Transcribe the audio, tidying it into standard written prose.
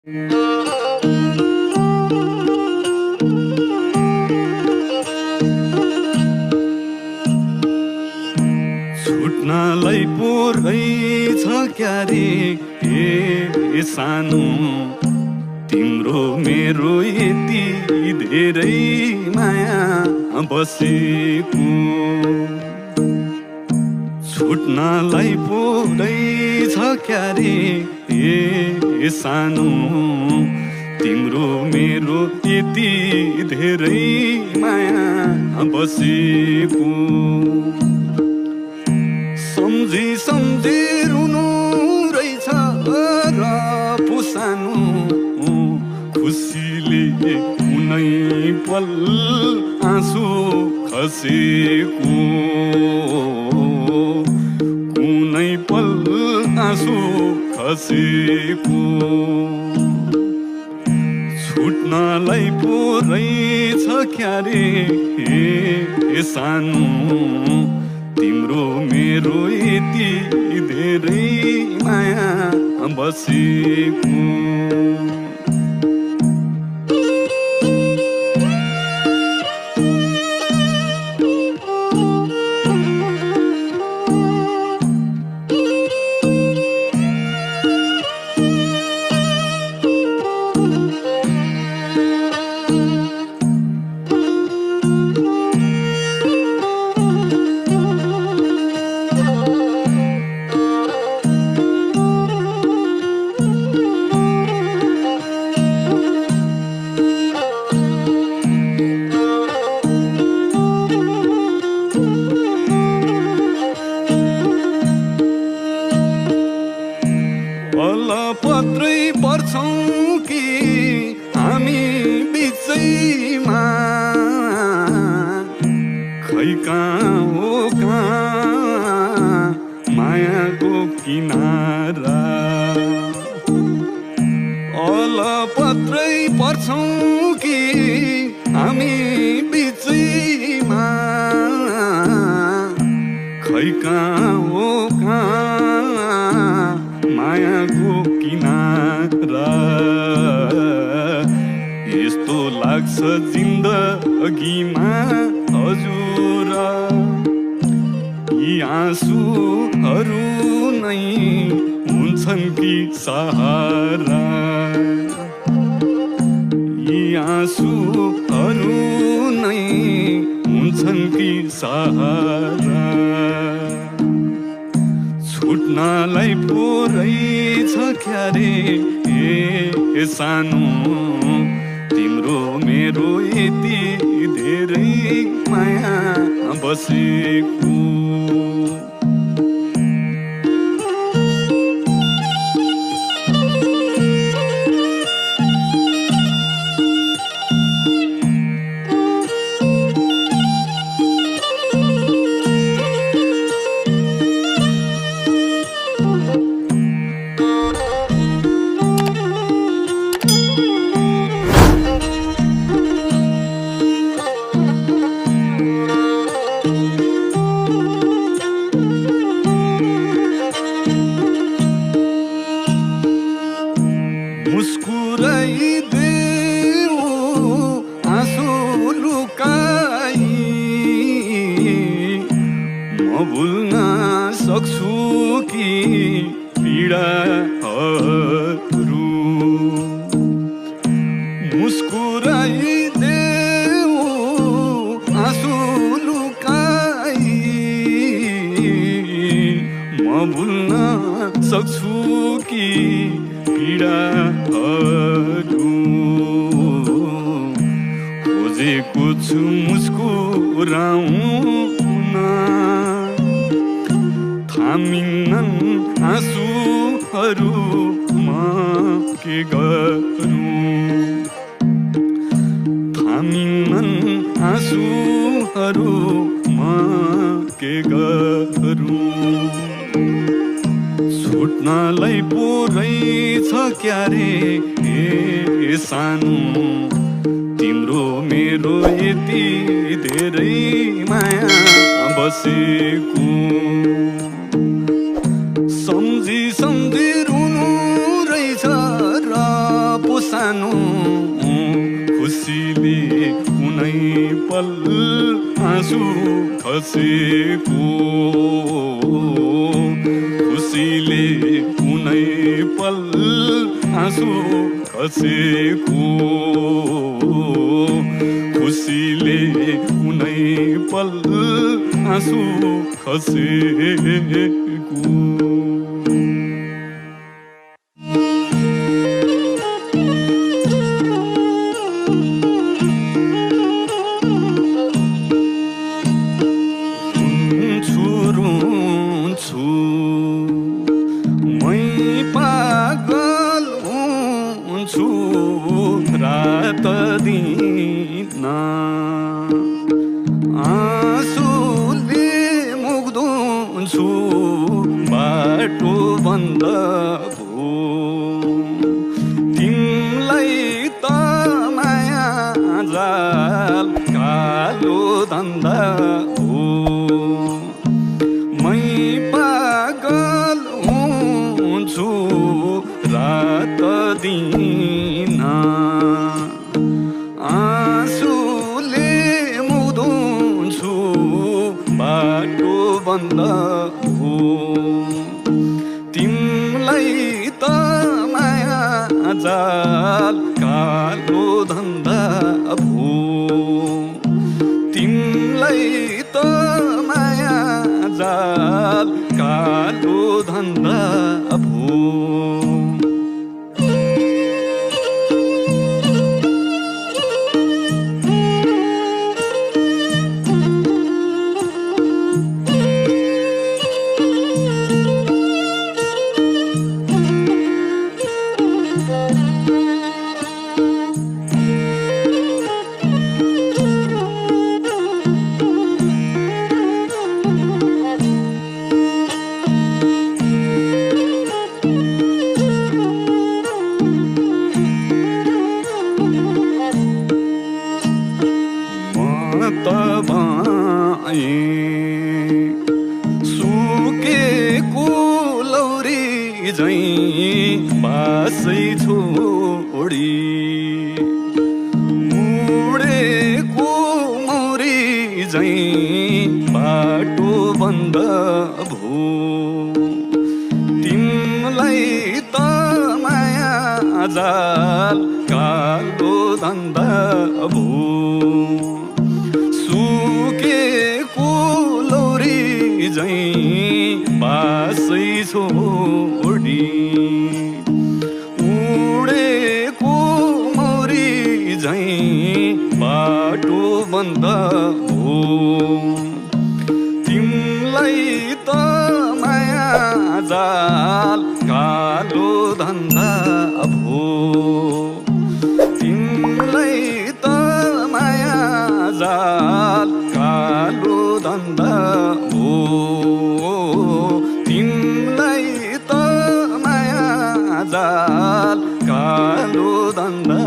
छुट्नलाई पो रहेछ क्यारे हे सानो, तिम्रो मेरो यति धेरै माया बसेको। छुट्नलाई पो रहेछ क्यारे हे सानो, तिम्रो मेरो यति धेरै माया बसेको। सम्झी सम्झी रुनु रहेछ र पुसानु, खुसीले कुनै पल आँसु खसेको, कुनै पल आँसु खसेको। छुट्नलाई पो रहेछ क्यारे हे सानो, तिम्रो मेरो यति धेरै माया बसेको। अलपत्रै पर्छौं कि हामी बिचैमा, खै कहाँ हो कहाँ मायाको किनारा। अलपत्रै पर्छौं कि हामी बिचैमा, खै कहाँ हो कहाँ मायाको किनारा। यस्तो लाग्छ जिन्दगीमा हजुर, यी आँसुहरू नै हुन्छन् कि सहारा। यी आँसुहरू नै हुन्छन् कि सहारा। छुट्नलाई पो रहेछ क्यारे हे सानो, तिम्रो मेरो यति धेरै माया बसेको। मुस्कुराइदेऊ आँसु लुकाई, म भुल्न सक्छु कि पीडाहरू। मुस्कुराइदेऊ आँसु लुकाई, म भुल्न सक्छु कि पीडाहरू। खोजेको छु मुस्कुराउन, थामिन्नन् आँसुहरू, म के गरौँ। थामिन्नन् आँसुहरू, म के गरौँ। छुट्नलाई पो रहेछ क्यारे हे सानो, तिम्रो मेरो यति धेरै माया बसेको। सम्झी सम्झी रुनु रहेछ र सानो खुसीले कुनै पल आँसु खसेको खुसीले कुनै पल आँसु खसेको खुसीले कुनै पल आँसु खसेको रात दिन आँसुले मुग्दुन्छु बाटो बन्द भो तिमलाई त माया जाल कालो धन्दा हो मै पागल हुन्छु रात दिन आँसुले मुद्दुन्छु बाटो बन्द हो तिमलाई त माया जाल कालो धन्दा भो तिमलाई त माया जाल कालो धन्दा भो सुकेको लौरी झैँ बासै छोडी मुडेको मौरी झैँ बाटो बन्द भो तिमलाई त माया जाल कालो धन्दा भो सुकेको लौरी झैँ बासै छोडी उडेको मौरी झैँ बाटो बन्द हो तिमलाई त माया जाल कालो धन्दा भो तिमलाई त माया जाल कालो धन्दा हो तिमलाई त माया जाल कालो धन्दा